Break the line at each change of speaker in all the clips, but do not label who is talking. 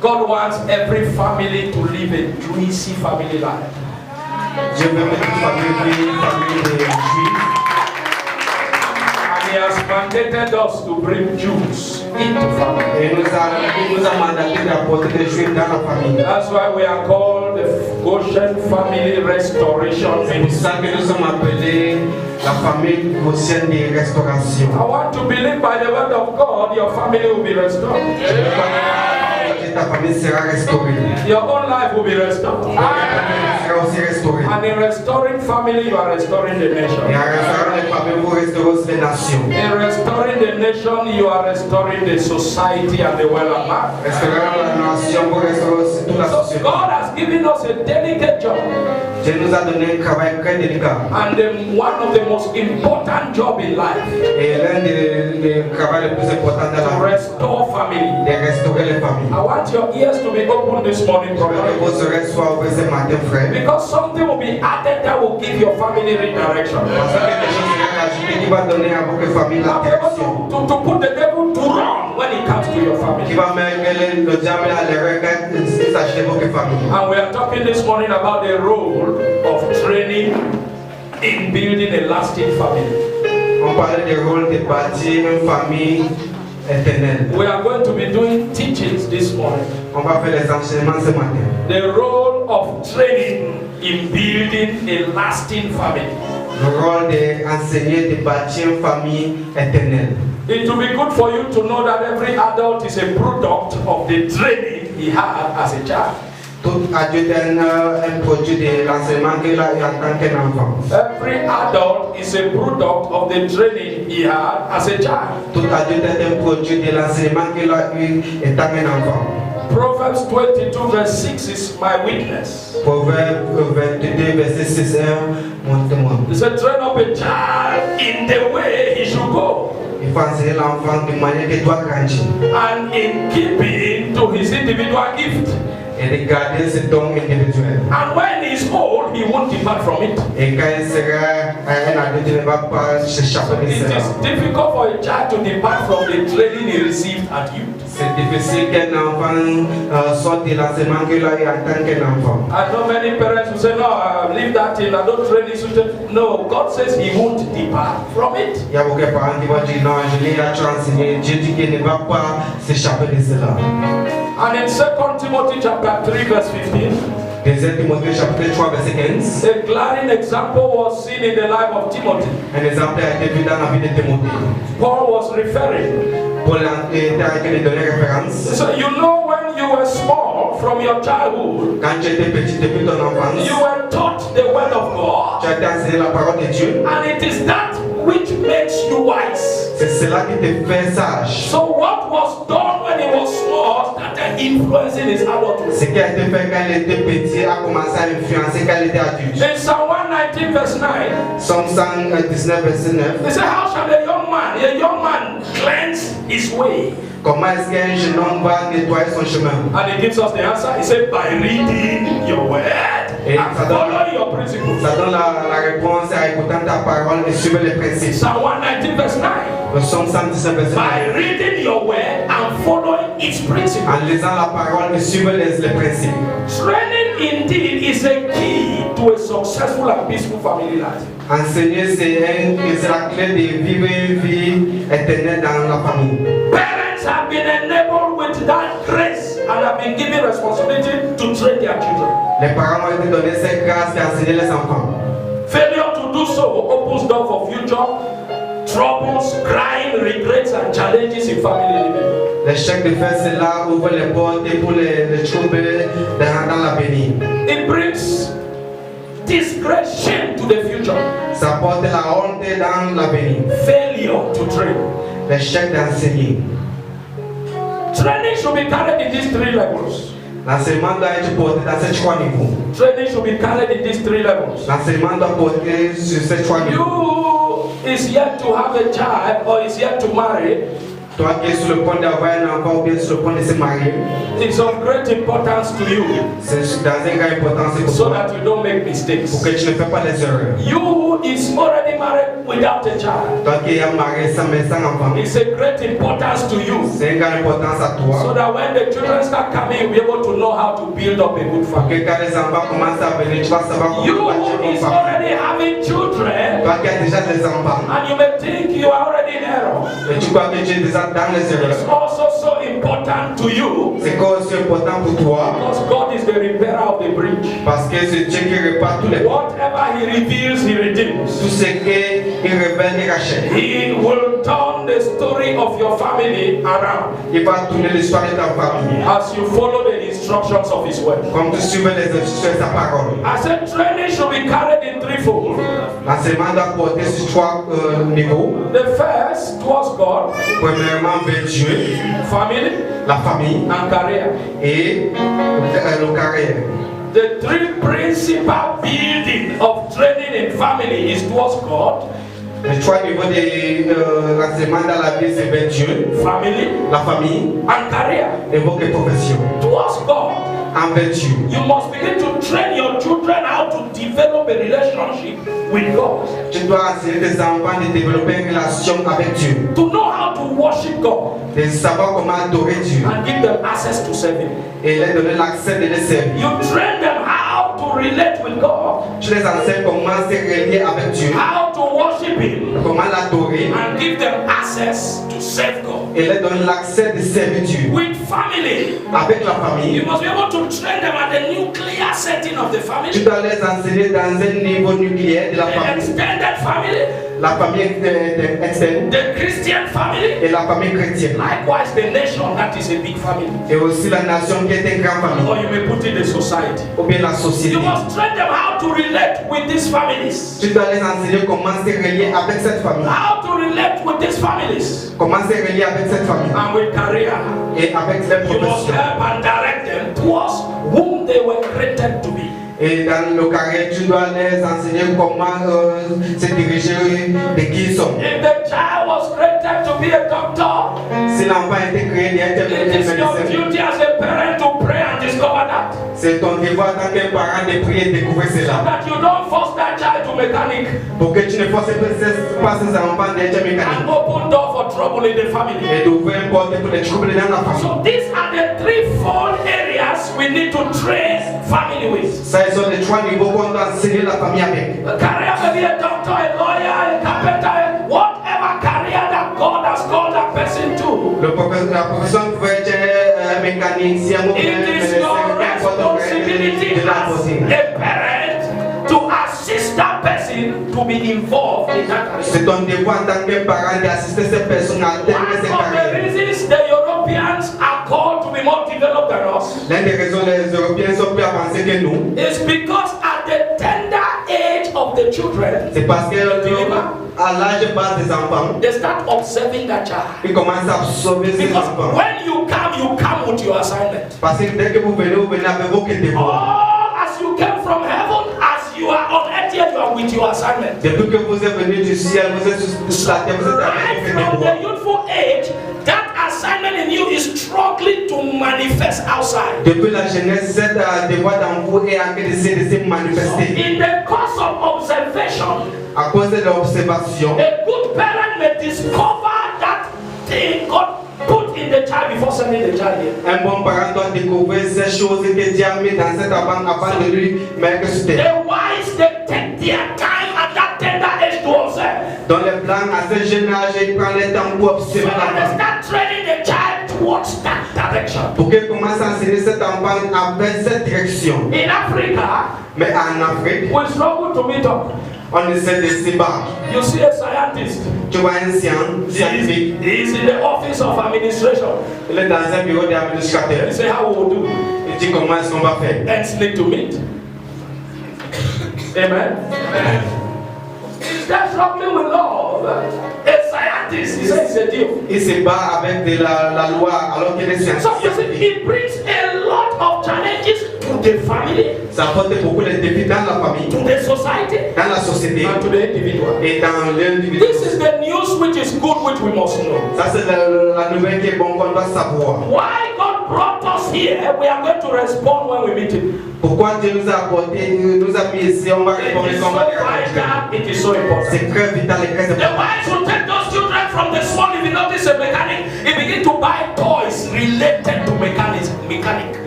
God wants every family to live a juicy family life.
Dieu veut que toute famille vive une famille de juifs.
And He has mandated us to bring Jews into family.
Et il nous a mandaté d'apporter des juifs dans la famille.
That's why we are called the Goshen Family Restoration
C'est pour
Ministry.
ça que nous sommes appelés la famille gaussienne de restauration.
I want to believe by the word of God, your family will be restored.
Ta famille sera restaurée.
Your own life will be restored.
Ta famille sera aussi restaurée.
And in restoring family, you are restoring the
Et
nation.
en restaurant les familles, vous restaurez aussi les nations.
In restoring the nation, you are restoring the society and the world at large.
Restaurant la nation, vous restaurez aussi toute la
So
société.
God has given us a delicate job.
Dieu nous a donné un travail très délicat.
And one of the most important jobs in life,
Et l'un des travaux les plus importants dans
to
la vie,
restore family.
c'est de restaurer les familles.
I want your ears to be open this morning,
Je veux que
brother.
vos oreilles soient ouvertes ce matin, frère.
Because something will be added that will give your family redirection.
Parce que quelque chose sera ajouté qui va donner à votre famille la
I'll be
direction.
able to put the devil to wrong when it comes to your
Qui
family.
va mettre le diable à l'erreur quand il s'agit de votre famille.
And we are talking this morning about the role of training in building a lasting family.
On parlait du rôle de bâtir une famille éternelle.
We are going to be doing teachings this morning.
On va faire les enseignements ce matin.
The role of training in building a lasting family.
Le rôle d'enseigner, de bâtir une famille éternelle.
It will be good for you to know that every adult is a product of the training he had as a child.
Tout adulte est un produit de l'enseignement qu'il a eu en tant qu'enfant.
Every adult is a product of the training he had as a child.
Tout adulte est un produit de l'enseignement qu'il a eu étant un enfant.
Proverbs 22 verse 6 is my witness.
Proverbe 22 verset 6 est mon témoin.
It said, train up a child in the way he should go,
Il faut enseigner l'enfant de manière qu'il doit grandir
and in keeping to his individual gift.
et de garder ce don individuel.
And when he's old, he won't depart from it.
Et quand il sera un adulte, il ne va pas s'échapper de
It
cela.
is difficult for a child to depart from the training he received at youth.
C'est difficile qu'un enfant sorte de l'enseignement qu'il a eu en tant qu'enfant.
I know many parents who say, no, leave that in, I don't train it. No, God says he won't depart from it.
Il y a beaucoup de parents qui vont dire non, je l'ai déjà enseigné. Dieu dit qu'il ne va pas s'échapper de cela.
And in 2 Timothy chapter 3 verse 15,
2 Timothée chapitre 3 verset 15.
a glaring example was seen in the life of Timothy.
Un exemple a été vu dans la vie de Timothée.
Paul was referring.
Paul a été arrêté de donner référence.
So you know when you were small from your childhood,
Quand tu étais petit depuis ton enfance,
you were taught the word of God.
tu as été enseigné la parole de Dieu.
And it is that which makes you wise.
C'est cela qui te fait sage.
So what was done when he was small started influencing his adulthood.
Ce qui a été fait quand il était petit a commencé à influencer quand il était adulte.
In Psalm 119 verse 9,
Somme 119 verset 9.
they say, how shall a young man cleanse his way?
Comment est-ce qu'un jeune homme va nettoyer son chemin?
And he gives us the answer. He said, by reading your word and following your principles.
Ça donne la réponse à écoutant ta parole et suivre les principes.
Psalm 119 verse 9.
Le Somme 119 verset 9.
By reading your word and following its principles.
En lisant la parole et suivre les principes.
Training indeed is a key to a successful and peaceful family life.
Enseigner, c'est la clé de vivre une vie éternelle dans la famille.
Parents have been enabled with that grace and have been given responsibility to train their children.
Les parents ont été donnés cette grâce d'enseigner les enfants.
Failure to do so opens door for future troubles, crime, regrets, and challenges in family living.
L'échec de faire cela ouvre les portes pour les troubles dans l'avenir.
It brings disgrace, shame to the future.
Ça porte la honte dans l'avenir.
Failure to train.
L'échec d'enseigner.
Training should be carried in these three levels.
L'enseignement doit être porté dans ces trois niveaux.
Training should be carried in these three levels.
L'enseignement doit porter sur ces trois niveaux.
You is yet to have a child or is yet to marry.
Toi qui es sur le point d'avoir un enfant ou bien sur le point de se marier,
It's of great importance to you
c'est dans un grand importance pour
so
toi,
that you don't make mistakes.
pour que tu ne fais pas des erreurs.
You is already married without a child.
Toi qui es marié sans enfant,
It's a great importance to you
c'est une grande importance à
so
toi.
that when the children start coming, you'll be able to know how to build up a good
Pour
family.
que quand les enfants commencent à venir, tu vas savoir
You
comment bâtir
who
une
is
famille.
already having children
Toi qui as déjà des enfants,
and you may think you are already in error.
et tu crois que tu es déjà dans les
It's
erreurs.
also so important to you
C'est aussi important pour toi,
because God is the repairer of the breach.
parce que c'est Dieu qui répare tous les
Whatever He reveals, He redeems.
tout ce qu'il révèle et rachète.
He will turn the story of your family around
Il va tourner l'histoire de ta famille.
as you follow the instructions of His word.
Comme tu suivais les instructions de sa parole.
I said training should be carried in threefold.
L'enseignement doit porter sur trois niveaux.
The first towards God,
Premièrement, vers Dieu,
family,
la famille
and career.
et le carrière.
The three principal building of training in family is towards God,
Les trois niveaux de l'enseignement dans la vie, c'est vers Dieu,
family,
la famille
and career.
et votre profession.
Towards God,
Envers Dieu.
you must begin to train your children how to develop a relationship with God,
Tu dois enseigner tes enfants de développer une relation avec Dieu,
to know how to worship God,
de savoir comment adorer Dieu
and give them access to serve Him.
et leur donner l'accès de les servir.
You train them how to relate with God,
Tu les enseignes comment se relier avec Dieu,
how to worship Him,
comment l'adorer
and give them access to serve God.
et leur donner l'accès de servir Dieu.
With family,
Avec la
you
famille,
must be able to train them at the nuclear setting of the
tu
family,
dois les enseigner dans un niveau nucléaire de la
the
famille.
extended family,
La famille externe
the Christian family,
et la famille chrétienne.
likewise the nation that is a big family,
Et aussi la nation qui est une grande
or
famille.
you may put it the society.
Ou bien la société.
You must train them how to relate with these families,
Tu dois les enseigner comment se relier avec cette famille.
how to relate with these families,
Comment se relier avec cette famille.
and with career.
Et avec les
You must
professions.
help and direct them towards whom they were created to be.
Et dans le carré, tu dois les enseigner comment se diriger de qui ils sont.
If the child was created to be a doctor,
Si l'enfant a été créé d'être
it is your
médecin,
duty as a parent to pray and discover that.
c'est ton devoir en tant que parent de prier et découvrir cela.
That you don't force that child to mechanic
Pour que tu ne forces pas ces enfants d'être mécaniques.
and open door for trouble in the family.
Et d'ouvrir une porte pour les troubles dans la famille.
So these are the threefold areas we need to train family with.
Ça, ils sont les trois niveaux qu'on doit enseigner la famille avec.
A career may be a doctor, a lawyer, a carpenter, whatever career that God has called that person to.
La profession peut être un mécanicien ou bien un
It is
médecin,
your
n'importe
responsibility
de la
as
possible.
a parent to assist that person to be involved in that career.
C'est ton devoir en tant que parent d'assister cette personne à
One
atteindre ses
of the
carrières.
reasons the Europeans are called to be more developed than us
L'une des raisons les Européens sont plus avancés que nous,
is because at the tender age of the children,
c'est parce que à l'âge bas des enfants,
they start observing that child.
ils commencent à absorber ces
Because
enfants.
when you come with your assignment.
Parce que dès que vous venez avec vos devoirs.
All as you came from heaven, as you are on earth, yet you are with your assignment.
Depuis que vous êtes venu du ciel, vous êtes sur la terre, vous êtes
Right
avec
from
vos devoirs.
the youthful age, that assignment in you is struggling to manifest outside.
Depuis la jeunesse, cet devoir dans vous est en train de se manifester.
In the course of observation,
À cause de l'observation,
a good parent may discover that thing God put in the child before sending the child here.
un bon parent doit découvrir ces choses que Dieu a mis dans cet enfant avant de lui mettre sur terre.
The wise, they take their time at that tender age to observe.
Dans le plan, à ce jeune âge, il prend le temps pour
So
observer
that they
l'enfant.
start training the child towards that direction.
Pour qu'il commence à enseigner cet enfant avec cette direction.
In Africa,
Mais en Afrique,
we struggle to meet up.
on essaie de se battre.
You see a scientist,
Tu vois un scientifique,
he is in the office of administration.
il est dans un bureau
He
d'administrateur.
say, how we will do?
Il dit comment est-ce qu'on va faire.
Ends need to meet. Amen. They're struggling with love. A scientist, he says, it's a deal.
Il se bat avec de la loi alors qu'il est
So you see,
scientifique.
it brings a lot of challenges to the family,
ça apporte beaucoup de défis dans la famille,
to the society,
dans la société
and to the individual.
et dans l'individu.
This is the news which is good, which we must know.
Ça c'est la nouvelle qui est bonne qu'on doit savoir.
Why God brought us here, we are going to respond when we meet Him.
Pourquoi Dieu nous a apporté, nous a mis ici, on va répondre
It is
comme
so vital, it is so important.
c'est très vital et très
The
important.
wives will take those children from the small, if you notice a mechanic, he begin to buy toys related to mechanic.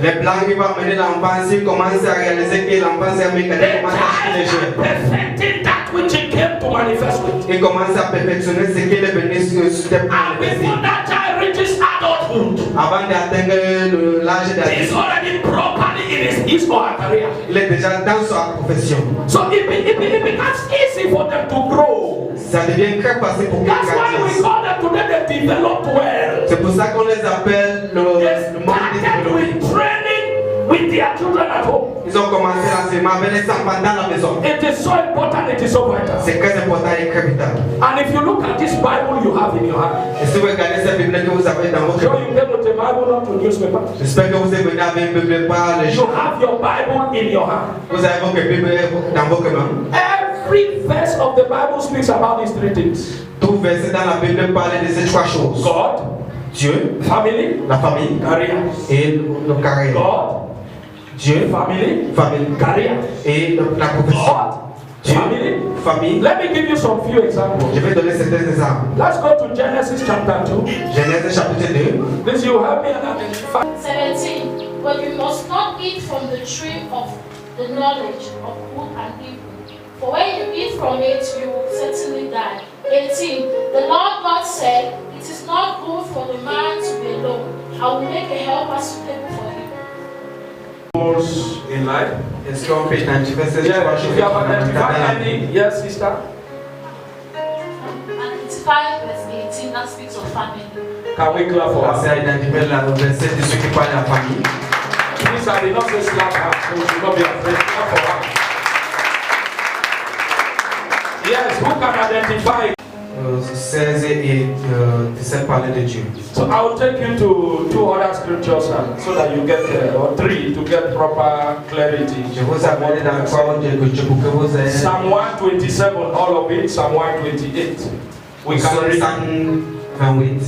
Les plans qui vont mener l'enfant, s'il commence à réaliser que l'enfant c'est un mécanicien,
The
commence à acheter les jeux.
child perfecting that which he came to manifest with.
Il commence à perfectionner ce qu'il est venu sur
And
step
before that child reaches adulthood,
avant d'atteindre l'âge
he's
d'adulte.
already properly in his or her career.
Il est déjà dans sa profession.
So it becomes easy for them to grow.
Ça devient très facile pour qu'ils
That's why we
grandissent.
call them today they develop well.
C'est pour ça qu'on les appelle le
They
monde
started
développé.
with training with their children at home.
Ils ont commencé l'enseignement avec les enfants dans la maison.
It is so important, it is so vital.
C'est très important et très vital.
And if you look at this Bible you have in your hand,
Et si vous regardez cette Bible que vous avez dans votre
sure you came with a Bible, not a newspaper.
j'espère que vous êtes venu avec une Bible par les
You
jours.
have your Bible in your hand.
Vous avez votre Bible dans votre main.
Every verse of the Bible speaks about these three things:
Tout verset dans la Bible parle de ces trois choses.
God,
Dieu,
family,
la famille
career.
et le carrière.
God,
Dieu,
family,
famille
career.
et la profession.
God,
Dieu,
family.
famille.
Let me give you some few examples.
Je vais donner certains exemples.
Let's go to Genesis chapter 2.
Genèse chapitre 2.
This you help me and identify.
17. But you must not eat from the tree of the knowledge of good and evil. For when you eat from it, you will certainly die. 18. The Lord God said, it is not good for the man to be alone. I will make a helper suitable for him.
In life.
Est-ce qu'on peut identifier ces trois
Yeah,
choses
if you have
fondamentales dans la
identified
vie?
any, yes, sister.
And it's 5 verse 18 that speaks of family.
Can we clap for
On
us?
s'est identifié la verset de ceux qui parlent de la famille.
Please, I did not say slap her, so you should not be afraid. Clap for her. Yes, who can identify?
16 et 17 parlaient de Dieu.
So I will take you to two other scriptures so that you get, or three, to get proper clarity.
Je vous amène dans la parole de Dieu pour que vous ayez
Psalm 127, all of it, Psalm 128. We can read
128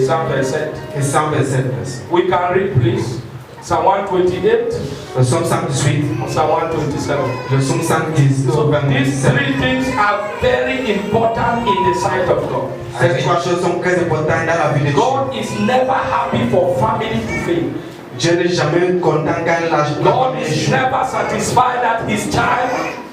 Psalm verse 7.
et 127.
We can read, please. Psalm 128,
Le psaume 118,
Psalm 127.
le psaume 110,
So these
27.
three things are very important in the sight of God.
Ces trois choses sont très importantes dans la vie de Dieu.
God is never happy for family to fail.
Dieu n'est jamais content quand la
God
famille
is
échoue.
never satisfied that his child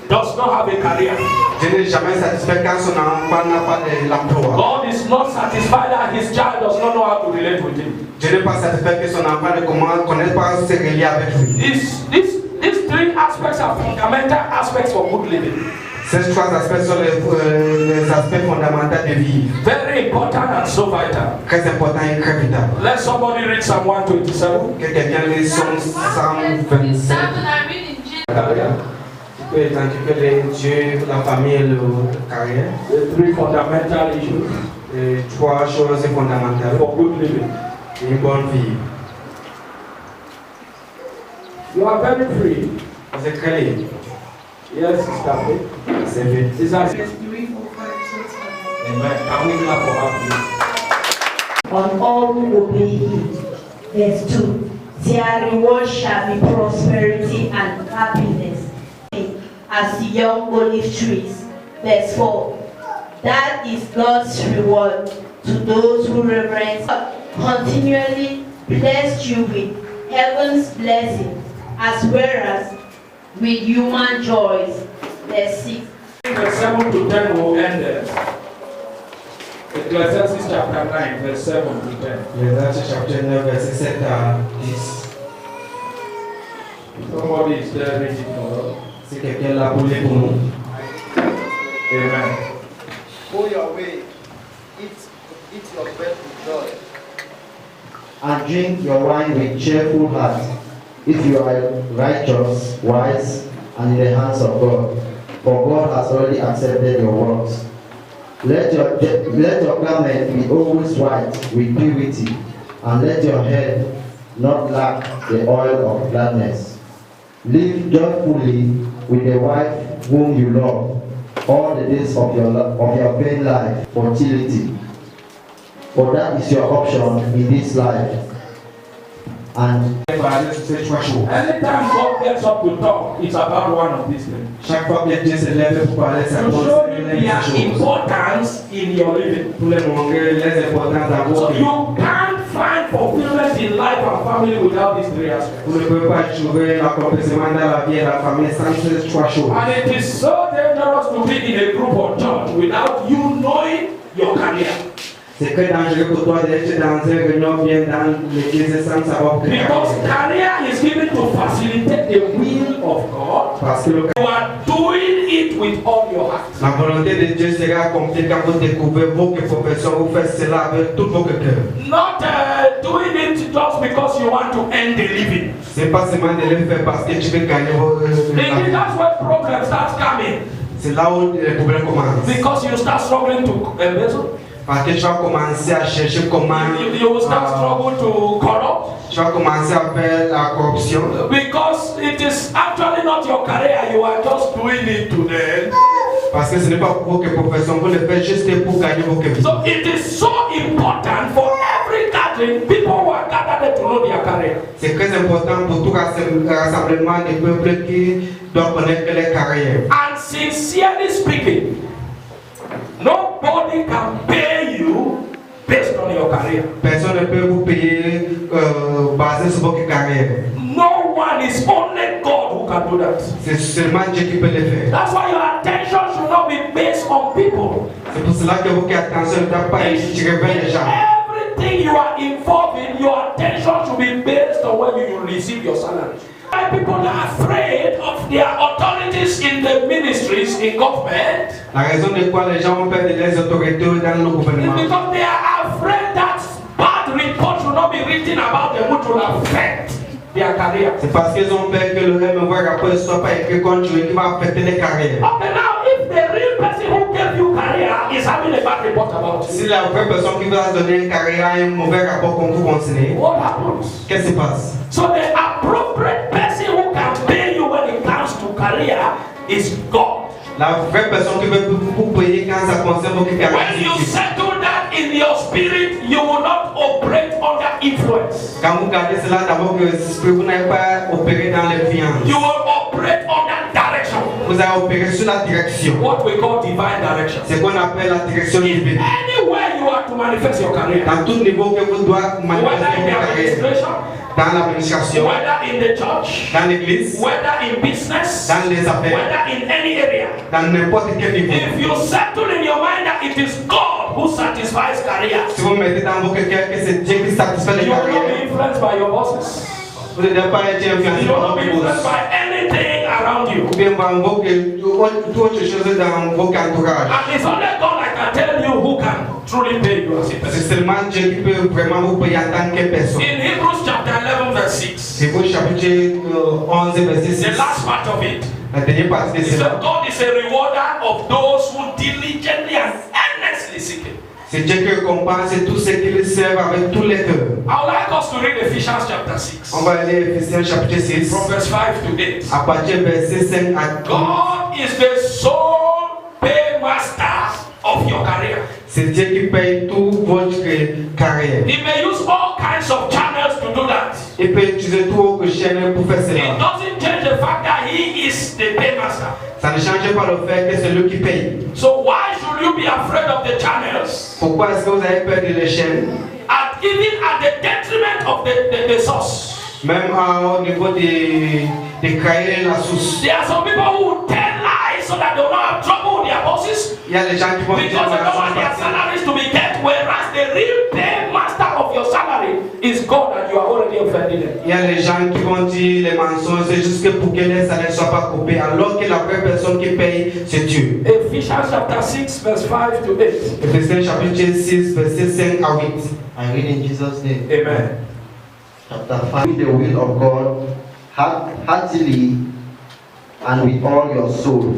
does not have a career.
Dieu n'est jamais satisfait quand son enfant n'a pas de l'emploi.
God is not satisfied that his child does not know how to relate with him.
Dieu n'est pas satisfait que son enfant ne connaît pas se relier avec lui.
These three aspects are fundamental aspects for good living.
Ces trois aspects sont les aspects fondamentaux de vie.
Very important and so vital.
Très important et très vital.
Let somebody read Psalm 127.
Que quelqu'un lit Psaume 127.
Example, I read in Genesis.
Tu peux identifier les dieux, la famille et le carrière.
The three fundamental issues
Les trois choses fondamentales
for good living.
pour une bonne vie.
You are very free.
Vous êtes très libre.
Yes, Sister Faith.
C'est vite.
Is that Amen. Can we clap for her, please?
On all who obey him. Verse 2. Their reward shall be prosperity and happiness, as the young olive trees. Verse 4. That is God's reward to those who reverence God. Continually bless you with heaven's blessing, as well as with human joys. Verse 6.
Verse 7 to 10 will end there. Ecclesiastes chapter 9, verse 7 to 10.
Les Actes chapitre 9, verset 7 à 10.
Somebody is there reading for us.
Si quelqu'un l'a pour lire pour nous.
Amen.
Go your way, eat your bread with joy.
And drink your wine with cheerful heart, if you are righteous, wise, and in the hands of God. For God has already accepted your works. Let your garment be always white with purity, and let your head not lack the oil of gladness. Live joyfully with the wife whom you love all the days of your vain life, fertility. For that is your option in this life. And
anytime God gets up to talk, it's about one of these things.
Chaque fois que Dieu se lève pour parler, ça
To show you
concerne
their
les choses.
importance in your living.
Pour les montrer les importances d'avoir.
So you can't find fulfillment in life and family without these three aspects.
Vous ne pouvez pas trouver l'accomplissement dans la vie et la famille sans ces trois choses.
And it is so dangerous to be in a group or church without you knowing your career.
C'est très dangereux pour toi d'être dans une réunion bien dans l'église sans savoir que
Because career is given to facilitate the will of God.
parce que
You are doing it with all your heart.
la volonté de Dieu sera accomplie quand vous découvrez vos professions, vous faites cela avec tout votre cœur.
Not doing it just because you want to earn the living.
C'est pas seulement de le faire parce que tu veux gagner vos
That's where problems start coming.
C'est là où les problèmes commencent.
Because you start struggling to embezzle.
Parce que tu vas commencer à chercher comment
You will start struggling to corrupt.
tu vas commencer à faire la corruption.
Because it is actually not your career, you are just doing it to them.
Parce que ce n'est pas pour votre profession, vous le faites juste pour gagner vos vies.
So it is so important for every gathering, people who are gathered to know their career.
C'est très important pour tout rassemblement des peuples qui doivent connaître les carrières.
And sincerely speaking, nobody can pay you based on your career.
Personne ne peut vous payer basé sur votre carrière.
No one, is only God who can do that.
C'est seulement Dieu qui peut le faire.
That's why your attention should not be based on people.
C'est pour cela que votre attention ne doit pas être tirée vers les gens.
Everything you are involved in, your attention should be based on when you receive your salary. Why people are afraid of their authorities in the ministries, in government,
La raison de quoi les gens ont peur de les autorités dans le
is
gouvernement.
because they are afraid that bad reports should not be written about them, which will affect their career.
C'est parce qu'ils ont peur que le mauvais rapport ne soit pas écrit contre eux qui va affecter les carrières.
Okay, now if the real person who gave you career is having a bad report about
Si
you,
la vraie personne qui va donner une carrière a un mauvais rapport qu'on vous conseille,
what happens?
qu'est-ce qui se passe?
So the appropriate person who can pay you when it comes to career is God.
La vraie personne qui veut vous payer quand ça concerne votre carrière.
When you settle that in your spirit, you will not operate under influence.
Quand vous gardez cela dans votre esprit, vous n'allez pas opérer dans l'influence.
You will operate under direction.
Vous allez opérer sur la direction.
What we call divine direction.
C'est ce qu'on appelle la direction
In
divine.
anywhere you are to manifest your career,
Dans tout niveau que vous doivez
whether
manifester
in the
votre carrière.
administration,
Dans l'administration,
whether in the church,
dans l'église,
whether in business,
dans les affaires,
whether in any area.
dans n'importe quel niveau.
If you settle in your mind that it is God who satisfies career,
Si vous mettez dans votre cœur que c'est Dieu qui satisfait les
you will not be
carrières,
influenced by your bosses.
vous ne devez pas être influencé
You will
par
not be
vos
influenced
boss.
by anything around you.
Ou bien par toute autre chose dans votre entourage.
And it's only God I can tell you who can truly pay you as a
C'est
person.
seulement Dieu qui peut vraiment vous payer en tant que personne.
In Hebrews chapter 11 verse 6,
C'est au chapitre 11, verset 6.
the last part of it,
La dernière partie de
it says
cela.
God is a rewarder of those who diligently and earnestly seek Him.
C'est Dieu qui récompense tous ceux qui le servent avec tous les cœurs.
I would like us to read Ephesians chapter 6,
On va aller Ephésiens chapitre 6.
from verse 5 to 8.
À partir du verset 5 à 12.
God is the sole paymaster of your career.
C'est Dieu qui paye toute votre carrière.
He may use all kinds of channels to do that.
Il peut utiliser tout autre chaîne pour faire
It
cela.
doesn't change the fact that He is the paymaster.
Ça ne change pas le fait que c'est lui qui paye.
So why should you be afraid of the channels?
Pourquoi est-ce que vous avez peur de les chaînes?
Even at the detriment of the source.
Même au niveau des carrières, la source.
There are some people who tell lies so that they will not have trouble with their bosses
Il y a des gens qui vont dire
because they don't want their salaries to be kept, whereas the real paymaster of your salary is God and you are already offending them.
il y a des gens qui vont dire les mensonges, c'est juste que pour que les salaires ne soient pas coupés, alors que la vraie personne qui paye, c'est Dieu.
Ephesians chapter 6 verse 5 to 8.
Ephésiens chapitre 6, verset 5 à 8.
I read in Jesus' name.
Amen.
Chapter 5. The will of God heartily and with all your soul,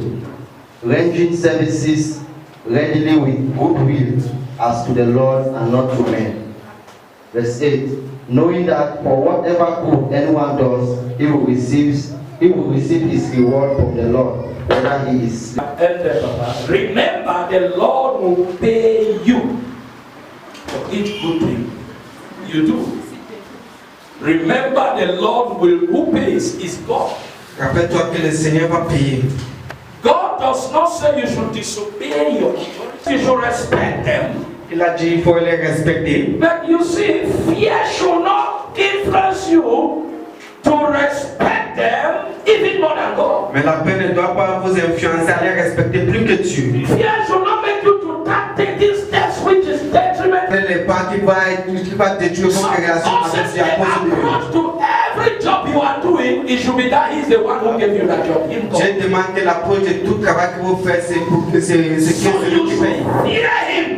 rendering services readily with good will as to the Lord and not to men, Verse 8. Knowing that for whatever good anyone does, he will receive his reward from the Lord, whether he is.
Remember, the Lord will pay you for each good thing you do. Remember, the Lord who pays is God.
Rappelle-toi que le Seigneur va payer.
God does not say you should disobey your authorities. You should respect them.
Il a dit il faut les respecter.
But you see, fear should not influence you to respect them even more than God.
Mais la peur ne doit pas vous influencer à les respecter plus que Dieu.
Fear should not make you to take these steps which is detriment.
Les pas qui va détruire votre relation avec Dieu à cause de
Approach to every job you are doing, it should be that He's the one who gave you that job.
Je demande que l'approche de tout travail que vous faites, c'est pour que c'est
you
qui paye.
fear Him.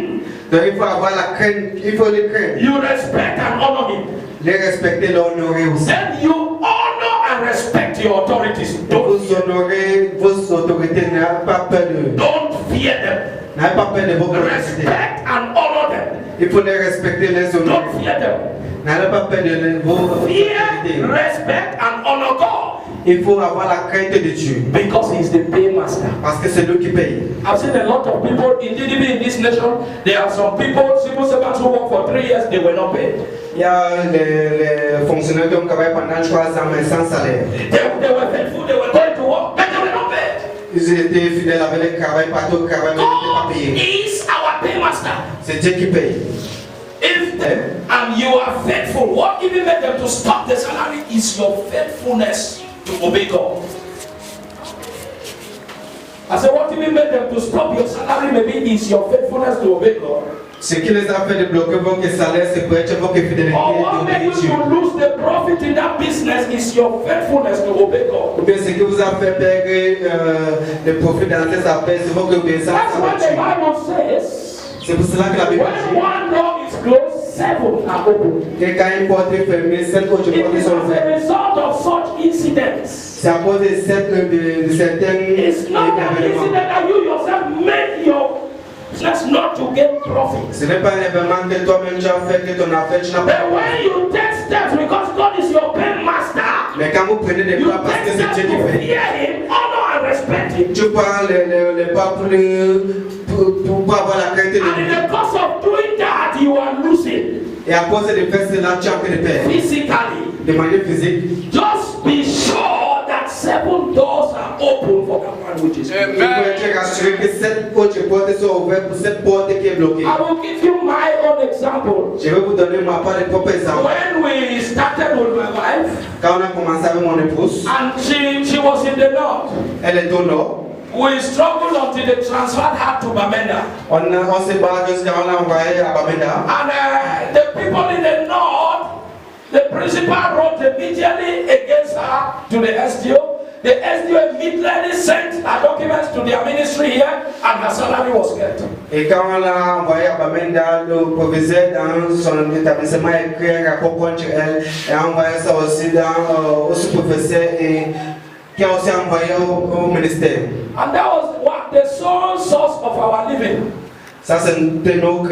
Donc il faut avoir la crainte, il faut le craindre.
You respect and honor Him.
Les respecter, l'honorer aussi.
Then you honor and respect your authorities.
Vous honorez vos autorités, n'ayez pas peur de.
Don't fear them.
N'ayez pas peur de vos autorités.
Respect and honor them.
Il faut les respecter, les honorer.
Don't fear them.
N'ayez pas peur de vos
Fear,
autorités.
respect, and honor God.
Il faut avoir la crainte de Dieu.
Because He's the paymaster.
Parce que c'est lui qui paye.
I've seen a lot of people, indeed even in this nation, there are some people, civil servants who work for 3 years, they were not paid.
Il y a les fonctionnaires qui ont travaillé pendant 3 ans mais sans salaire.
They were faithful, they were going to work, but they were not paid.
Ils étaient fidèles avec le travail, partout au travail, mais ils n'étaient pas
God
payés.
is our paymaster.
C'est Dieu qui paye.
If and you are faithful, what even made them to stop the salary is your faithfulness to obey God. I said, what even made them to stop your salary maybe is your faithfulness to obey God.
Ce qui les a fait de bloquer votre salaire, c'est pour être votre fidélité
Or what made you
d'obéir Dieu.
to lose the profit in that business is your faithfulness to obey God.
Ou bien ce qui vous a fait perdre le profit dans cette affaire, c'est votre obéissance
That's
à
what the
Dieu.
Bible says.
C'est pour cela que la Bible
When
dit
one door is closed, 7 are open.
que quand une porte est fermée, 7 autres
It
portes
is
sont
as
ouvertes.
a result of such incidents.
C'est à cause de certains
It's not an
événements.
incident that you yourself made your business not to get profit.
Ce n'est pas un événement que toi-même tu as fait, que ton affaire, tu n'as
But
pas
when you take steps because God is your paymaster,
Mais quand vous prenez des
you
pas parce
take
que c'est
steps
Dieu qui
to
fait,
fear Him, honor and respect Him.
tu prends les pas pour avoir la crainte de
And in
Dieu.
the course of doing that, you are losing
Et à cause de faire cela, tu as fait de perdre.
physically.
De manière physique,
Just be sure that 7 doors are open for that one which is
il faut être rassuré que 7 autres portes sont ouvertes pour cette porte qui est bloquée.
I will give you my own example.
Je vais vous donner ma part de propre exemple.
When we started with my wife,
Quand on a commencé avec mon épouse,
and she was in the north,
elle est au nord.
we struggled until they transferred her to Bamenda.
On s'est battu jusqu'à on l'a envoyé à Bamenda.
And the people in the north, the principal wrote immediately against her to the SDO. The SDO immediately sent her documents to their ministry here, and her salary was kept.
Et quand on l'a envoyé à Bamenda, le proviseur dans son établissement a écrit un rapport contre elle et a envoyé ça aussi au sous-professeur et qui a aussi envoyé au ministère.
And that was what the sole source of our living.
Ça, c'est notre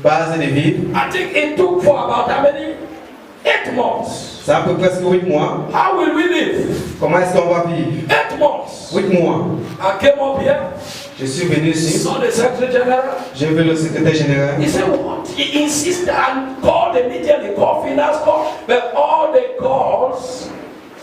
base de vie.
I think it took for about how many? 8 months.
Ça a pris presque 8 mois.
How will we live?
Comment est-ce qu'on va vivre?
8 months.
8 mois.
I came up here,
Je suis venu ici.
saw the Secretary General.
J'ai vu le secrétaire général.
He said, what? He insisted and called immediately, called finance, called, but all the calls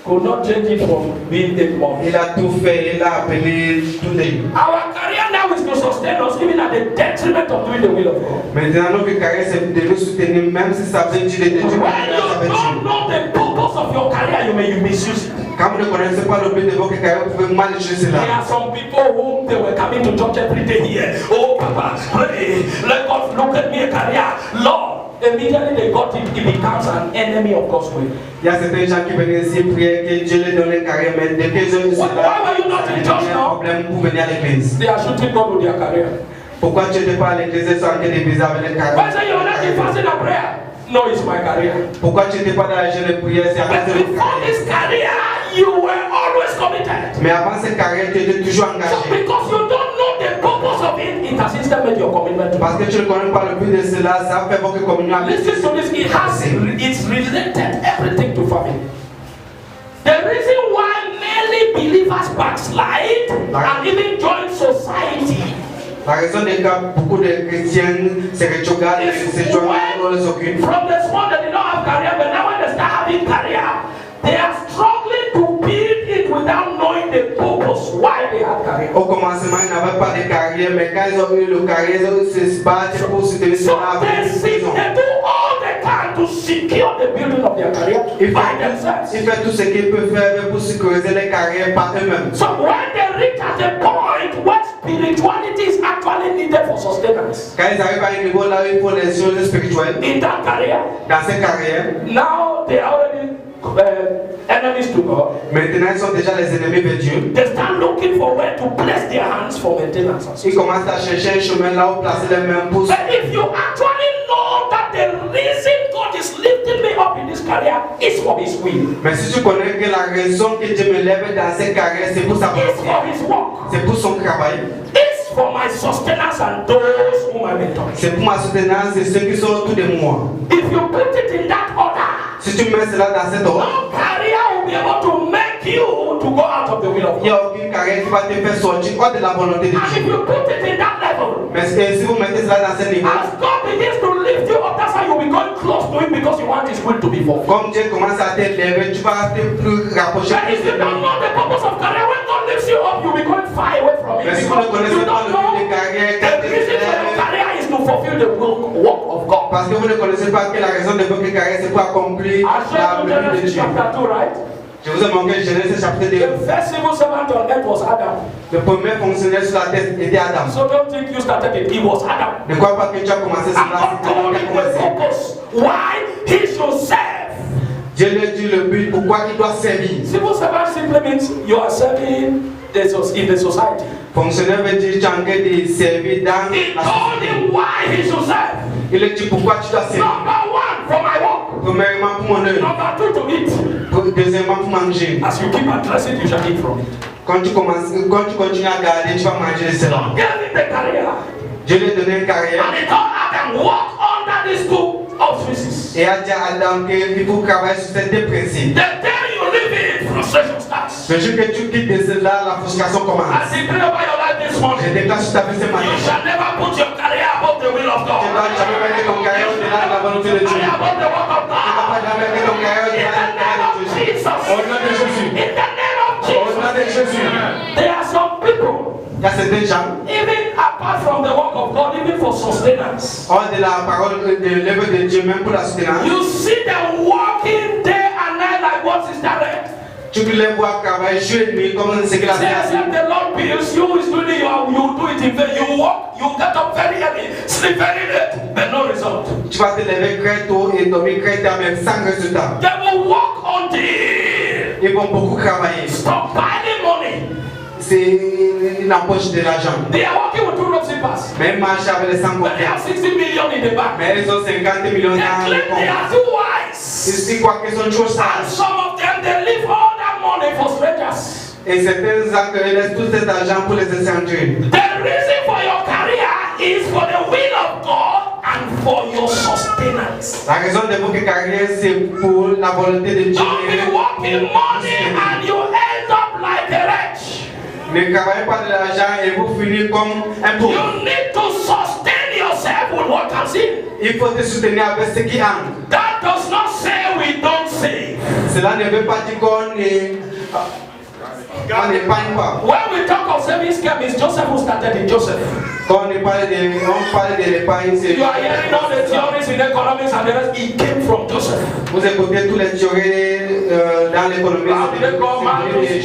could not change it from being 8 months.
Il a tout fait, il a appelé tous les.
Our career now is to sustain us even at the detriment of doing the will of God.
Maintenant, notre carrière, c'est de nous soutenir, même si ça veut dire de
When
Dieu.
you don't know the purpose of your career, you may misuse it.
Quand vous ne connaissez pas le but de votre carrière, vous pouvez mal utiliser
There
cela.
are some people who they were coming to church every day here. Oh, Papa, pray. Let God look at me a career. Lord. Immediately they got it, it becomes an enemy of God's will.
Il y a certains gens qui viennent ici prier que Dieu leur donne une carrière, mais dès qu'ils ont eu cela,
Why were you not in church
il y a un
now?
problème pour venir à l'église.
They are shooting God with their career.
Pourquoi tu n'es pas à l'église et tu as des bizarres avec les
Why
carrières?
say you're not in fasting and prayer? No, it's my career.
Pourquoi tu n'es pas dans la jeûne de prière? C'est à
But
cause de votre
before
carrière.
this career, you were always committed.
Mais avant cette carrière, tu étais toujours
So
engagé.
because you don't know the purpose of it, it has instantly made your commitment to
Parce que tu ne connais pas le but de cela, ça fait votre communion avec
Listen to this, it's related everything to family. The reason why many believers backslide and even join society
La raison des cas, beaucoup de chrétiens se retrogradent et se joignent dans les occultes.
from the small they did not have career, but now when they start having career, they are struggling to build it without knowing the purpose why they have career.
Au commencement, ils n'avaient pas de carrière, mais quand ils ont eu le carrière, ils se battent pour soutenir
So
cela
they
avec
seek,
une
they do all they can to secure the building of their career by themselves.
Ils font tout ce qu'ils peuvent faire pour sécuriser les carrières par eux-mêmes.
So when they reach at a point where spirituality is actually needed for sustenance
Quand ils arrivent à un niveau là où il faut les choses spirituelles,
in that career,
dans ces carrières,
now they are already enemies to God.
maintenant ils sont déjà les ennemis de Dieu.
They start looking for where to place their hands for maintenance.
Ils commencent à chercher un chemin là où placer les mains pour.
But if you actually know that the reason God is lifting me up in this career is for His will,
Mais si tu connais que la raison que Dieu me lève dans ces carrières, c'est pour sa
it's
volonté,
for His work,
c'est pour son travail,
it's for my sustenance and those whom I mentor.
c'est pour ma soutenance et ceux qui sont autour de moi.
If you put it in that order,
Si tu mets cela dans cet ordre,
no career will be able to make you to go out of the will of
il n'y
God.
a aucune carrière qui va te faire sortir hors de la volonté de
And if
Dieu.
you put it in that level,
Mais si vous mettez cela dans ce niveau,
as God begins to lift you up, that's how you'll be going close to Him because you want His will to be fulfilled.
comme Dieu commence à te lever, tu vas te plus rapprocher
But if
plus
you
de
don't
lui.
know the purpose of career, when God lifts you up, you'll be going far away from Him
Mais si vous ne
because
connaissez
you
pas
don't
le
know
but de carrière,
the
quand tu
reason for your
te lèves,
career is to fulfill the work of God.
parce que vous ne connaissez pas que la raison de votre carrière, c'est pour accomplir
I showed you
la volonté de
Genesis
Dieu.
chapter 2, right?
Je vous ai manqué Genèse chapitre 2.
The first civil servant on earth was Adam.
Le premier fonctionnaire sur la terre était Adam.
So don't think you started it, it was Adam.
Ne crois pas que tu as commencé
And
cela,
God
c'est Adam
told
qui a
him the
commencé.
purpose why he should serve.
Dieu lui dit le but, pourquoi il doit servir.
Civil servant simply means you are serving in the society.
Fonctionnaire veut dire tu es en train de servir dans
He
la
told
société.
him why he should serve.
Il lui dit pourquoi tu dois servir.
Number one, for my work.
Premièrement pour mon œuvre.
Number two, to eat.
Deuxièmement pour manger.
As you keep addressing, you shall eat from it.
Quand tu continues à garder, tu vas manger de cela.
God gave him the career.
Dieu lui a donné une carrière
And he told Adam, walk under these two auspices.
et a dit à Adam qu'il faut travailler sur ces deux principes.
The day you leave it, frustration starts.
Le jour que tu quittes de cela, la frustration
I
commence.
decree over your life this
Je
morning.
déclare sur ta vie ce
You
matin.
shall never put your career above the will of
Tu
God.
dois jamais mettre ton carrière au-delà de la volonté de Dieu. Tu
Career above the work of
ne
God.
dois jamais mettre ton carrière
In
au-delà
the
de
name
la
of
volonté de Dieu.
Jesus.
Au nom de Jésus.
In the name of
Au nom de
Jesus.
Jésus.
There are some people,
Il y a certains gens,
even apart from the work of God, even for sustenance,
hors de la parole de l'œuvre de Dieu, même pour la soutenance,
you see them working day and night like what Sister read.
tu peux les voir travailler jour et nuit comme ce que la
Say, except the Lord builds, you is doing it, you do it in vain. You walk, you get up very early, sleep very late, but no result.
Tu vas te lever très tôt et dormir très tard, mais sans résultat.
They will walk until
Ils vont beaucoup travailler.
stockpiling money.
C'est une empoche de l'argent.
They are working with 2 rope zippers,
Même marche avec les 100
but they
côtés.
have 60 million in the bank.
Mais ils ont 50 millions
They
dans le
claim they
compte.
are too wise.
Ils croient qu'ils sont trop
And
sages.
some of them, they leave all that money for strangers.
Et certains gens laissent tout cet argent pour les étrangers.
The reason for your career is for the will of God and for your sustenance.
La raison de votre carrière, c'est pour la volonté de Dieu.
Don't be walking money and you end up like a wretch.
Ne travaillez pas de l'argent et vous finissez comme un pauvre.
You need to sustain yourself with what comes in.
Il faut te soutenir avec ce qui entre.
That does not say we don't save.
Cela ne veut pas dire qu'on n'épargne pas.
When we talk of savings scheme, it's Joseph who started it. Joseph.
Quand on parle de l'épargne, c'est
You are hearing all the theories in economics and the rest. It came from Joseph.
vous écoutez tous les théories dans l'économie.
They call Malthus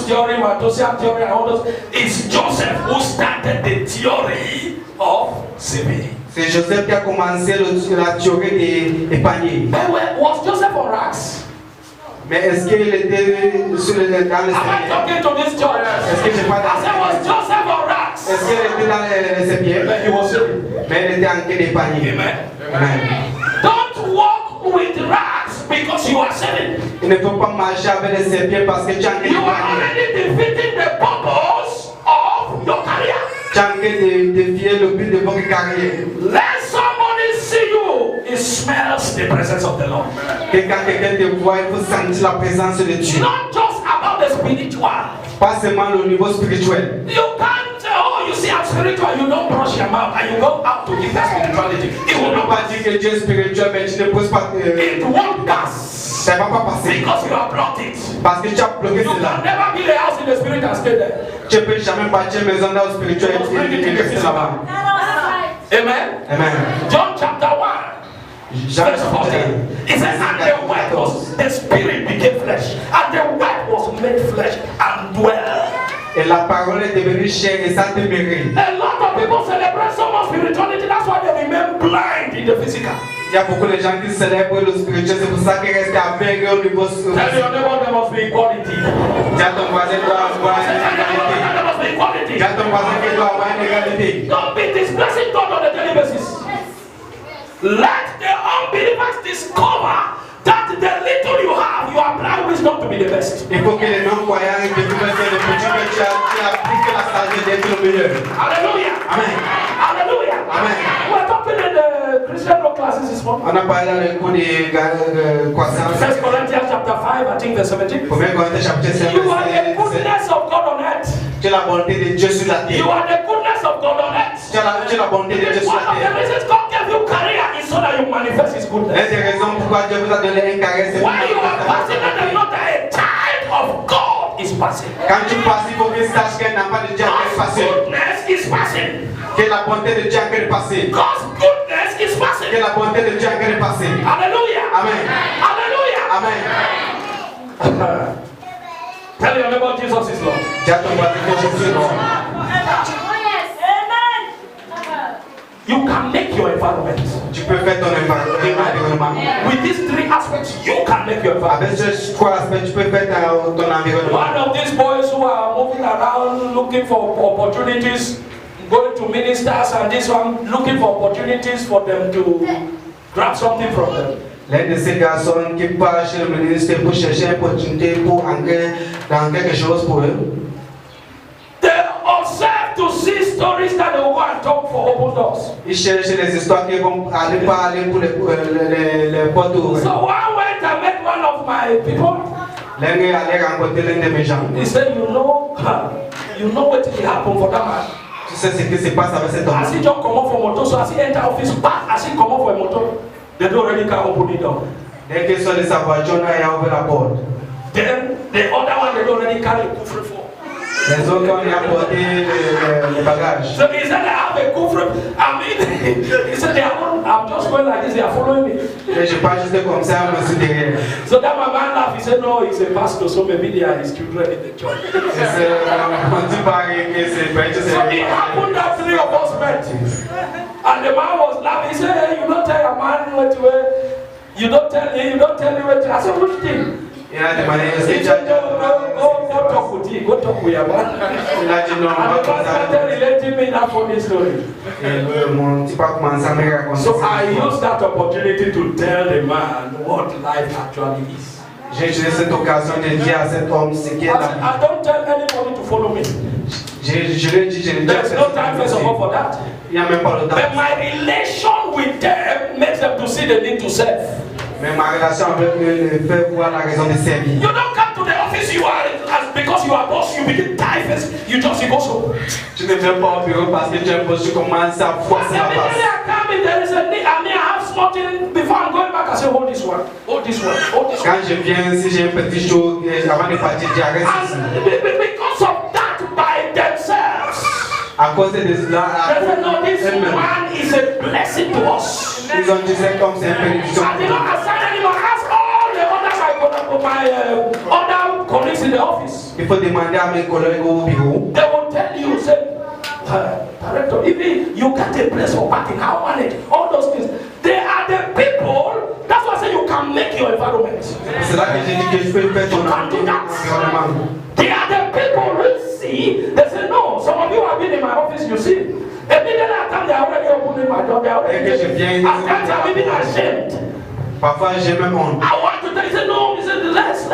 theory, Malthusian theory, and all those. It's Joseph who started the theory of saving.
C'est Joseph qui a commencé la théorie d'épargner.
Was Joseph on racks?
Mais est-ce qu'il était dans le
Am I talking to this church?
Est-ce que je parle
I said, was Joseph on racks?
Est-ce qu'il était dans les sépiers?
But he was saving.
Mais il était en train d'épargner.
Amen.
Amen.
Don't walk with racks because you are saving.
Il ne faut pas marcher avec les sépiers parce que tu es en train
You are
d'épargner.
already defeating the purpose of your career.
Tu as défié le but de votre carrière.
Let somebody see you. It smells the presence of the Lord.
Que quand quelqu'un te voit, il faut sentir la présence de Dieu.
Not just about the spiritual.
Pas seulement le niveau spirituel.
You can't say, oh, you see, I'm spiritual. You don't brush your mouth and you go out to give that spirituality. It
On
will
ne
not
peut pas dire que Dieu est spirituel, mais tu ne poses pas.
It won't pass.
Ça ne va pas passer.
Because you have blocked it.
Parce que tu as bloqué
You
cela.
can never build a house in the spirit and stay there.
Tu ne peux jamais bâtir une maison dans le spirituel et rester là-bas.
Amen.
Amen.
John chapter 1.
Jean
Verse 14. It says, and the word was, the spirit became flesh, and the word was made flesh and dwelt.
Et la parole est devenue chair et ça demeurait.
A lot of people celebrate so much spirituality, that's why they remain blind in the physical.
Il y a beaucoup de gens qui célèbrent le spirituel, c'est pour ça qu'ils restent aveuglés au niveau spirituel.
Tell your neighbor there must be equality.
Dis à ton voisin qu'il doit avoir une égalité.
There must be equality.
Dis à ton voisin qu'il doit avoir une égalité.
Don't be displacing God on a daily basis. Let the unbelievers discover that the little you have, you apply wisdom to be the best.
Il faut que les non-croyants découvrent que le petit que tu appliques la sagesse d'être le meilleur.
Hallelujah.
Amen.
Hallelujah.
Amen.
We're talking in the Christian law classes this morning.
On a parlé dans le cours de croissance.
1 Corinthians chapter 5, I think verse 17.
1 Corinthiens chapitre 5,
You are the
verset 17.
goodness of God on earth.
Tu es la bonté de Dieu sur la
You
terre.
are the goodness of God on earth.
Tu es la bonté de Dieu sur
One
la
of the
terre.
reasons God gave you career is so that you manifest His
L'une
goodness.
des raisons pourquoi Dieu vous a donné un carré, c'est pour
When you are passing and not that a child of God is passing.
quand tu passes, il faut qu'il sache qu'un enfant de Dieu a
God's
passé.
goodness is passing.
Que la bonté de Dieu a passé.
God's goodness is
Que
passing.
la bonté de Dieu a passé.
Hallelujah.
Amen.
Hallelujah.
Amen.
Tell your neighbor Jesus is Lord.
Dis à ton voisin que Jésus est Lord.
You can make your environment.
Tu peux faire ton environnement.
With these three aspects, you can make your environment.
Avec ces trois aspects, tu peux faire ton environnement.
One of these boys who are moving around looking for opportunities, going to ministers, and this one looking for opportunities for them to grab something from them.
L'un de ces garçons qui part chez le ministère pour chercher une opportunité pour entrer dans quelque chose pour eux.
They observe to see stories that they will go and talk for open doors.
Ils cherchent les histoires qui vont aller parler pour les portes ouvertes.
So one went and met one of my people.
L'un est allé rencontrer l'un de mes gens.
He said, you know what will happen for that man.
Tu sais ce qui se passe avec cet
As he
homme.
just come out from motor, so as he enter office, back as he come out from motor, they don't already can open the door.
Dès qu'il sort de sa voiture, il a ouvert la porte.
Then the other one, they don't already carry a coffre for.
Les autres, on y a porté les bagages.
So he said, I have a coffre. I mean, he said, I'm just going like this, they are following me.
Et je pas juste comme ça, je me suis derrière.
So that my man laughed. He said, no, he's a pastor, so maybe they are his children in the church.
Et c'est, on dit pas que c'est pas juste.
So it happened that three of us met. And the man was laughing. He said, hey, you don't tell a man what to wear. You don't tell me what to. I said, which thing?
Il a demandé,
He said, go talk with him. Go talk with your man.
Il a dit non,
And the man started relating me that funny story.
Et mon petit pas commencé à me raconter.
So I used that opportunity to tell the man what life actually is.
J'ai utilisé cette occasion de dire à cet homme ce qu'est la vie.
I don't tell anybody to follow me.
Je lui ai dit, je ne dis
There's no time first of all for that.
Il n'y a même pas le temps.
But my relation with them makes them to see the need to serve.
Mais ma relation avec eux le fait voir la raison de servir.
You don't come to the office, you are because you are boss, you begin die first, you just go so.
Tu ne viens pas au bureau parce que tu es un boss, tu commences à forcer la
Immediately
passe.
I come in, there is a need, I mean I have something before I'm going back, I say hold this one, hold this one, hold this one.
Quand je viens, si j'ai un petit show, avant de partir, j'arrête ici.
And because of that by themselves,
À cause de cela,
they say no, this
eux-mêmes,
man is a blessing to us.
ils ont dit cet homme c'est un bénédiction.
I did not assign anyone, ask all the others my other colleagues in the office.
Il faut demander à mes collègues au bureau.
They will tell you, say, director, if you get a place for parking, how manage all those things. They are the people. That's why I say you can make your environment.
C'est là que j'ai dit que je peux faire ton environnement.
They are the people who see. They say no. Some of you have been in my office. You see, immediately at time they are already opening my door. They are already. At times I'm even ashamed.
Parfois j'ai même honte.
I want to tell you, say no. He said let's.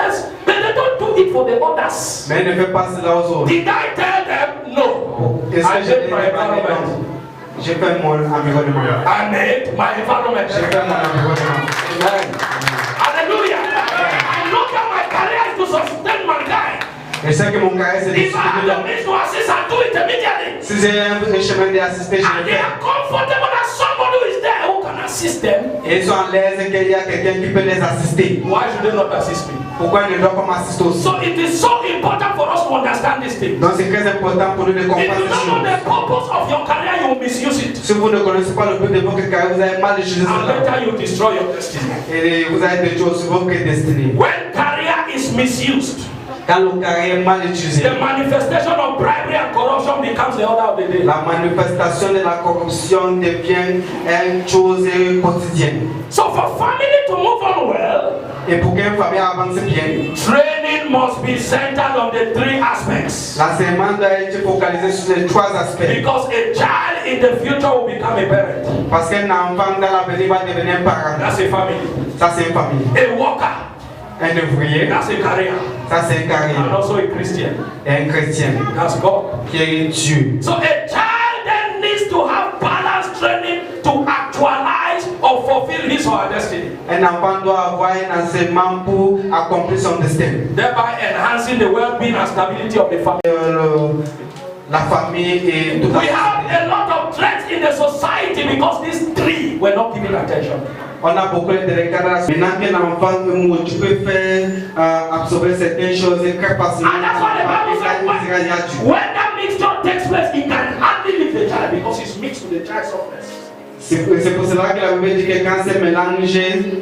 But they don't do it for the others.
Mais ne fais pas cela aux autres.
Did I tell them no?
Est-ce que
I
j'ai
said made my environment.
J'ai fait mon environnement.
I made my environment.
J'ai fait mon environnement.
Amen. Hallelujah. I look at my career to sustain mankind.
Et c'est que mon carré c'est de
If I have the means to assist, I do it immediately.
Si j'ai un chemin d'assister, je
And
le
they
fais.
are comfortable that somebody who is there who can assist them.
Et ils sont à l'aise qu'il y a quelqu'un qui peut les assister.
Why should they not assist me?
Pourquoi ils ne doivent pas m'assister aussi?
So it is so important for us to understand this thing.
Donc c'est très important pour nous de
If
comprendre
you
ces
don't know
choses.
the purpose of your career, you will misuse it.
Si vous ne connaissez pas le but de votre carrière, vous allez mal utiliser
And
cela.
later you destroy your destiny.
Et vous allez détruire aussi votre destinée.
When career is misused,
Quand le carrière est mal utilisé,
the manifestation of bribery and corruption becomes the order of the day.
la manifestation de la corruption devient une chose quotidienne.
So for family to move on well,
Et pour qu'une famille avance bien,
training must be centered on the three aspects.
l'enseignement doit être focalisé sur les trois aspects.
Because a child in the future will become a parent.
Parce qu'un enfant dans l'avenir va devenir parent.
That's a family.
Ça c'est une famille.
A worker.
Un ouvrier,
That's a career.
ça c'est un
And
carrière.
also a Christian.
Et un chrétien,
That's God.
qui est Dieu.
So a child then needs to have balanced training to actualize or fulfill his or her destiny.
Un enfant doit avoir un enseignement pour accomplir son destin.
Thereby enhancing the well-being and stability of the family.
La famille et tout
We have a lot of threats in the society because these three were not given attention.
On a beaucoup de décalages. Maintenant qu'un enfant tu peux faire absorber certaines choses très facilement.
And that's why the Bible says when that mixture takes place, it can hardly leave the child because it's mixed with the child's softness.
C'est pour cela que la Bible dit que quand c'est mélangé,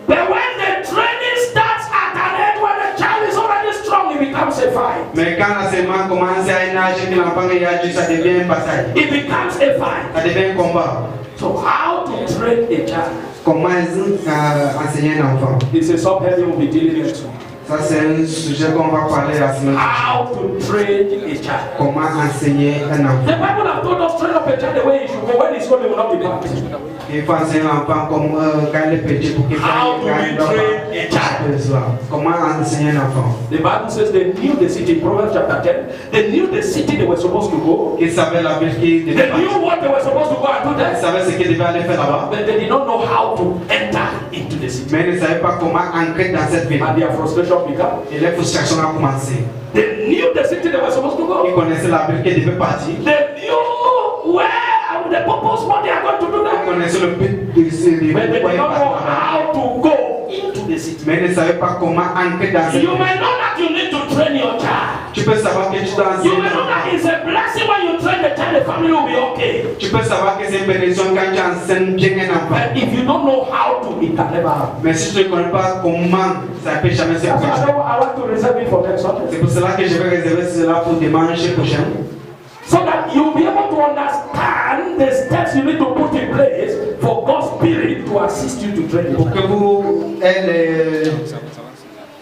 But when the training starts at an age when the child is already strong, it becomes a fight.
mais quand l'enseignement commence à un âge que l'enfant est âgé, ça devient une bataille.
It becomes a fight.
Ça devient un combat.
So how to train a child?
Comment enseigner un enfant?
This is something we will be dealing with.
Ça c'est un sujet qu'on va parler la semaine prochaine.
How to train a child?
Comment enseigner un enfant?
The Bible has told us train up a child the way he should go. When he's old, he will not depart.
Il faut enseigner l'enfant comme quand il est petit pour qu'il
How do we train a child?
Comment enseigner un enfant?
The Bible says they knew the city. Proverbs chapter 10. They knew the city they were supposed to go.
Ils savaient la ville qui devait
They
partir.
knew what they were supposed to go and do
Ils
there.
savaient ce qu'ils devaient aller faire là-bas.
But they did not know how to enter into the city.
Mais ils ne savaient pas comment entrer dans cette ville.
And their frustration began.
Et les frustrations ont commencé.
They knew the city they were supposed to
Ils
go.
connaissaient la ville qui devait partir.
They knew where and the purpose what they are going to do
Ils
there.
connaissaient le but de ce
But they did not know
là-bas.
how to go into the city.
Mais ils ne savaient pas comment entrer dans cette
You
ville.
may know that you need to train your child.
Tu peux savoir que tu dois
You
enseigner
may know that
l'enfant.
it's a blessing when you train the child, the family will be okay.
Tu peux savoir que c'est une bénédiction quand tu enseignes bien un enfant.
But if you don't know how to, it can never happen.
Mais si tu ne connais pas comment, ça ne peut jamais se
That's why
produire.
I want to reserve it for next Sunday.
C'est pour cela que je vais réserver cela pour dimanche prochain.
So that you'll be able to understand the steps you need to put in place for God's Spirit to assist you to train
Pour
you.
que vous ayez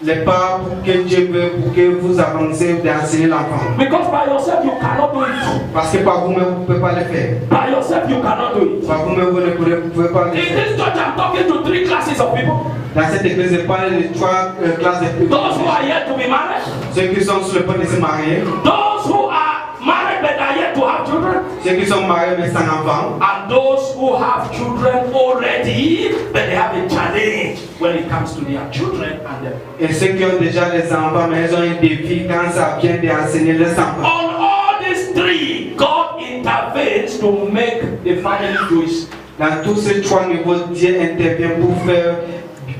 les pas pour que Dieu veut, pour que vous avancez d'enseigner l'enfant.
Because by yourself you cannot do it.
Parce que par vous-même, vous ne pouvez pas le faire.
By yourself you cannot do it.
Par vous-même, vous ne pouvez pas le
In
faire.
this church I'm talking to three classes of people.
Dans cette église, je parle de trois classes de
Those who are yet to be married.
Ceux qui sont sur le point de se marier,
Those who are married but are yet to have children.
ceux qui sont mariés mais sans enfant,
And those who have children already, but they have a challenge when it comes to their children and them.
et ceux qui ont déjà des enfants mais ils ont un défi quand ça vient d'enseigner les enfants.
On all these three, God intervenes to make the family Jewish.
Dans tous ces trois niveaux, Dieu intervient pour faire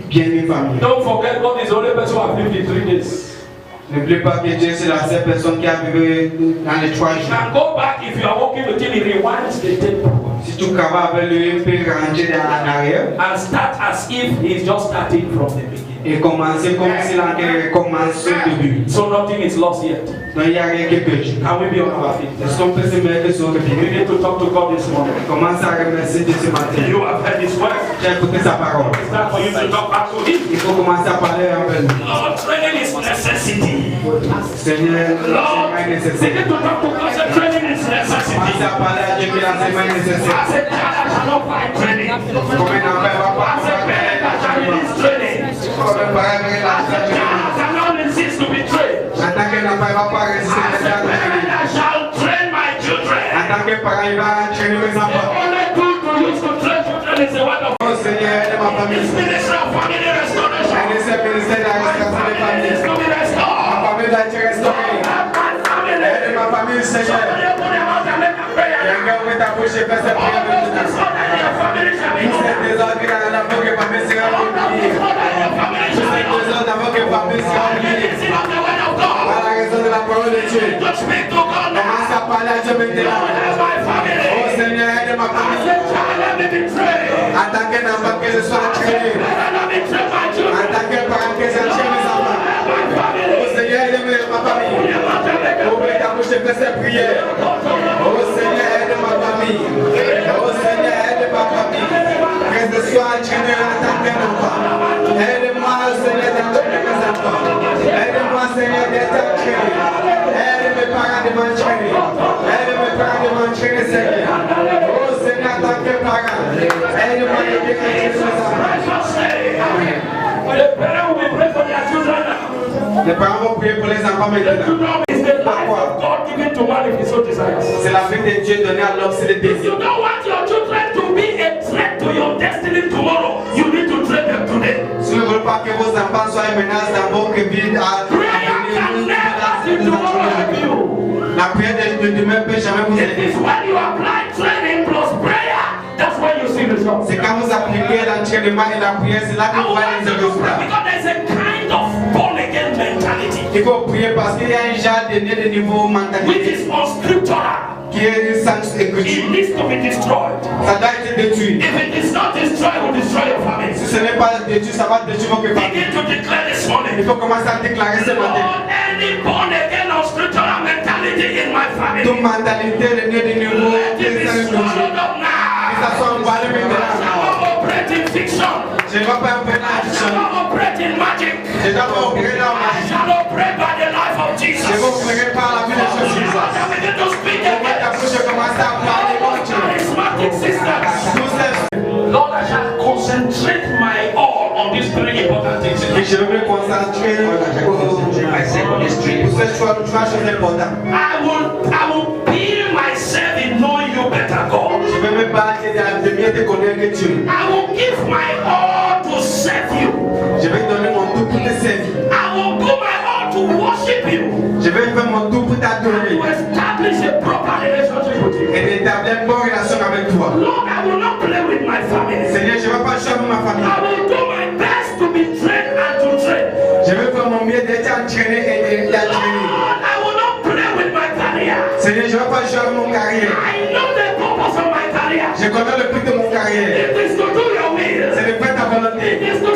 bien une famille.
Don't forget, God is the only person who has lived in 3 days.
N'oubliez pas que Dieu c'est la seule personne qui a vécu dans les 3
You
jours.
can go back if you are working with him, he rewinds the tape
Si tu travailles avec lui, il peut rentrer en arrière
and start as if he's just starting from the beginning.
et commencer comme s'il avait commencé au début.
So nothing is lost yet.
Donc il n'y a rien qui est perdu.
Can we be on our feet?
Est-ce qu'on peut se mettre sur le
We
pied?
need to talk to God this morning.
Commence à remercier Dieu ce matin.
You have heard his word.
Tu as écouté sa parole.
It's time for you to talk back to him.
Il faut commencer à parler avec lui.
Lord, training is necessity.
Seigneur,
Lord,
l'enseignement est
begin
nécessaire.
to talk to God. Say training is necessity.
Commence à parler à Dieu que l'enseignement est nécessaire.
As a child, I cannot find training.
Comme un enfant va pas
As a parent, I shall release training.
Comme un parent va
As a child, I cannot resist to be trained.
en tant qu'un enfant va pas résister
As a parent, I shall train my children.
il va entraîner mes
The
enfants.
only tool to use to train children is the word of God.
Oh Seigneur, aide ma famille.
This ministry of family restoration.
Aide ce ministère de la
My
restauration des
family needs
familles.
to be
Ma
restored.
famille doit être restaurée.
My family.
Aide ma famille, Seigneur.
Somebody open their mouth and make a prayer.
Quelqu'un ouvre ta bouche et fais cette
All
prière
those
maintenant.
disorders in your family shall be
Tout
over.
cet désordre dans la famille, famille sera
All those
oublié.
disorders in your family
Tout
shall
cet
be over.
désordre dans votre famille sera
By the
oublié.
reason of the word of God.
Par la raison de la parole de Dieu.
To speak to God now.
Commence à parler à Dieu maintenant.
Lord, help my family.
Oh Seigneur, aide ma
As
famille.
a child, let me be trained.
En tant qu'un enfant, que je sois entraîné.
Let me train my
En
children.
tant qu'un parent, que j'entraîne mes enfants.
My family.
Oh Seigneur, aide ma famille. Ouvre ta bouche et fais cette prière. Oh Seigneur, aide ma famille. Oh Seigneur, aide ma famille. Que je sois entraîné en tant qu'un enfant. Aide-moi, Seigneur, d'entraîner mes enfants. Aide-moi, Seigneur, d'être entraîné. Aide mes parents de m'entraîner. Aide mes parents de m'entraîner, Seigneur. Oh Seigneur, en tant que parent, aide-moi de bien entraîner mes enfants.
The parents will pray for their children now.
Les parents vont prier pour les enfants
The
maintenant.
children is the life of God given to man if he so desires.
C'est la vie de Dieu donnée à l'homme, c'est le
If
désir.
you don't want your children to be a threat to your destiny tomorrow, you need to train them today.
Si vous ne voulez pas que vos enfants soient une menace dans votre vie,
Prayer can never see tomorrow help you.
la prière de demain peut jamais vous
It
aider.
is when you apply training plus prayer, that's when you see results.
C'est quand vous appliquez l'entraînement et la prière, c'est là que
I
vous voyez
want
les
you to pray
résultats.
because there's a kind of born again mentality
Il faut prier parce qu'il y a un genre de niveau
which
mentalité
is unscriptural.
qui est sans
It
écriture.
needs to be destroyed.
Ça doit être détruit.
If it is not destroyed, it will destroy your family.
Si ce n'est pas détruit, ça va détruire votre famille.
Begin to declare this
Il
morning.
faut commencer à déclarer ce matin.
Lord, any born again unscriptural mentality in my family,
Toute mentalité de niveau
let
qui
it be
est sans écriture.
swallowed up
Que ça
now.
soit envoyé
I
maintenant.
shall not operate in fiction.
Je ne vais pas opérer la
I shall
fiction.
not operate in magic.
Je dois pas opérer la
I
magie.
shall operate by the life of Jesus.
Je vais opérer par la vie de Jésus.
I begin to speak
Ouvre ta bouche et commence à parler, mon Dieu.
charismatic sisters.
Tous ces-
Lord, I shall concentrate my all on these three important things.
Et je vais me concentrer pour ces trois choses importantes.
I will build myself in knowing you better, God.
Je vais me battre de mieux te connaître que Dieu.
I will give my all to serve you.
Je vais donner mon tout pour te servir.
I will do my all to worship you.
Je vais faire mon tout pour t'adorer
To establish a proper relationship with you.
et d'établir une bonne relation avec toi.
Lord, I will not play with my family.
Seigneur, je ne vais pas jouer avec ma
I
famille.
will do my best to be trained and to train.
Je vais faire mon mieux d'être entraîné et d'entraîner.
Lord, I will not play with my career.
Seigneur, je ne vais pas jouer avec mon carrière.
I know the purpose of my career.
Je connais le but de mon carrière.
It is to do your will.
C'est de faire ta volonté.
It is to